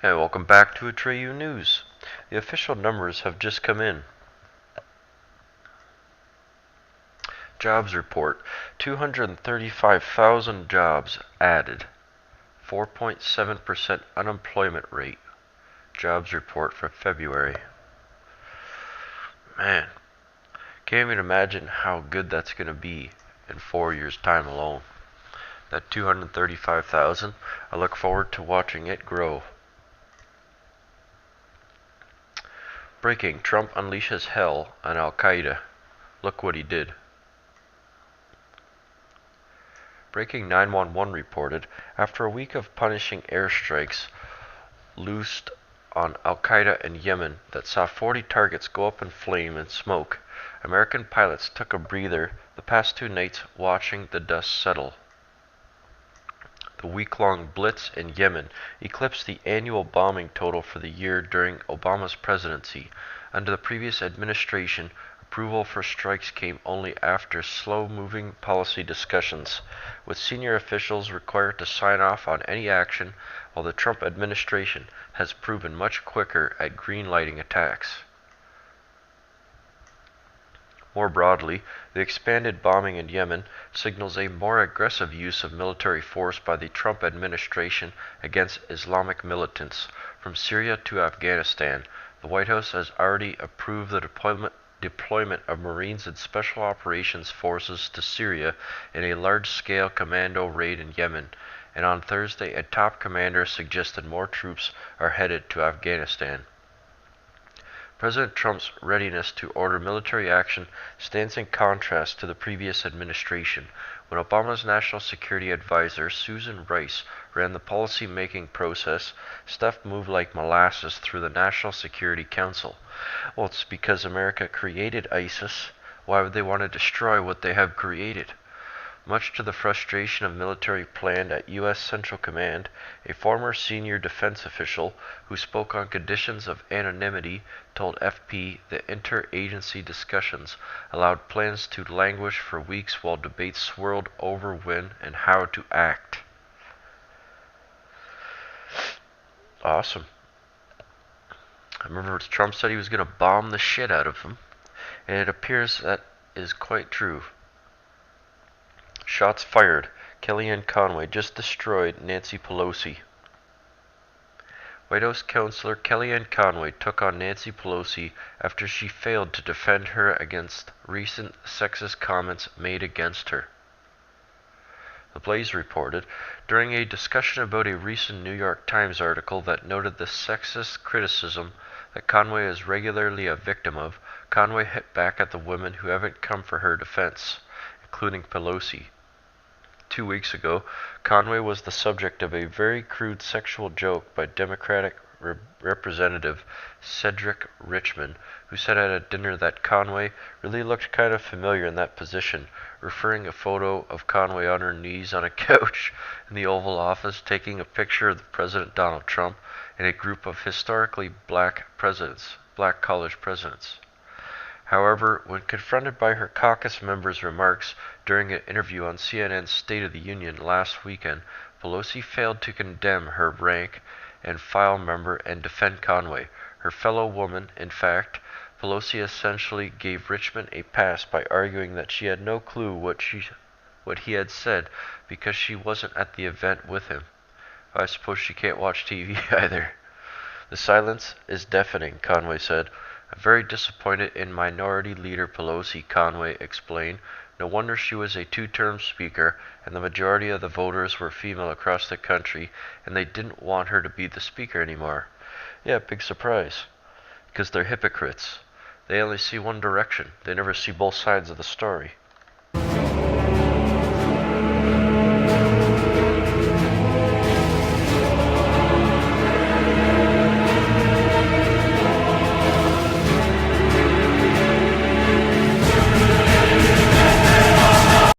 Hey, welcome back to Atreyu News. The official numbers have just come in. Jobs report: 235,000 jobs added. 4.7% unemployment rate. Jobs report for February. Man, can't even imagine how good that's going to be in 4 years' time alone. That 235,000, I look forward to watching it grow. Breaking: Trump unleashes hell on Al-Queda. Look what he did. Breaking 911 reported, after a week of punishing airstrikes loosed on Al-Queda in Yemen that saw 40 targets go up in flame and smoke, American pilots took a breather the past 2 nights watching the dust settle. The week-long blitz in Yemen eclipsed the annual bombing total for the year during Obama's presidency. Under the previous administration, approval for strikes came only after slow-moving policy discussions, with senior officials required to sign off on any action, while the Trump administration has proven much quicker at green-lighting attacks. More broadly, the expanded bombing in Yemen signals a more aggressive use of military force by the Trump administration against Islamic militants. From Syria to Afghanistan, the White House has already approved the deployment of Marines and Special Operations Forces to Syria in a large-scale commando raid in Yemen, and on Thursday a top commander suggested more troops are headed to Afghanistan. President Trump's readiness to order military action stands in contrast to the previous administration, when Obama's national security advisor, Susan Rice, ran the policy-making process. Stuff moved like molasses through the National Security Council. Well, it's because America created ISIS. Why would they want to destroy what they have created? Much to the frustration of military command at U.S. Central Command, a former senior defense official who spoke on conditions of anonymity told FP that interagency discussions allowed plans to languish for weeks while debates swirled over when and how to act. Awesome. I remember Trump said he was going to bomb the shit out of them, and it appears that is quite true. Shots fired. Kellyanne Conway just destroyed Nancy Pelosi. White House counselor Kellyanne Conway took on Nancy Pelosi after she failed to defend her against recent sexist comments made against her. The Blaze reported, during a discussion about a recent New York Times article that noted the sexist criticism that Conway is regularly a victim of, Conway hit back at the women who haven't come for her defense, including Pelosi. 2 weeks ago, Conway was the subject of a very crude sexual joke by Democratic Representative Cedric Richmond, who said at a dinner that Conway really looked kind of familiar in that position, referring a photo of Conway on her knees on a couch in the Oval Office taking a picture of the President Donald Trump and a group of historically black college presidents. However, when confronted by her caucus members' remarks during an interview on CNN's State of the Union last weekend, Pelosi failed to condemn her rank and file member and defend Conway, her fellow woman. In fact, Pelosi essentially gave Richmond a pass by arguing that she had no clue what he had said because she wasn't at the event with him. I suppose she can't watch TV either. The silence is deafening, Conway said. I'm very disappointed in Minority Leader Pelosi, Conway explained. No wonder she was a 2-term speaker, and the majority of the voters were female across the country, and they didn't want her to be the speaker anymore. Yeah, big surprise. Because they're hypocrites. They only see one direction. They never see both sides of the story.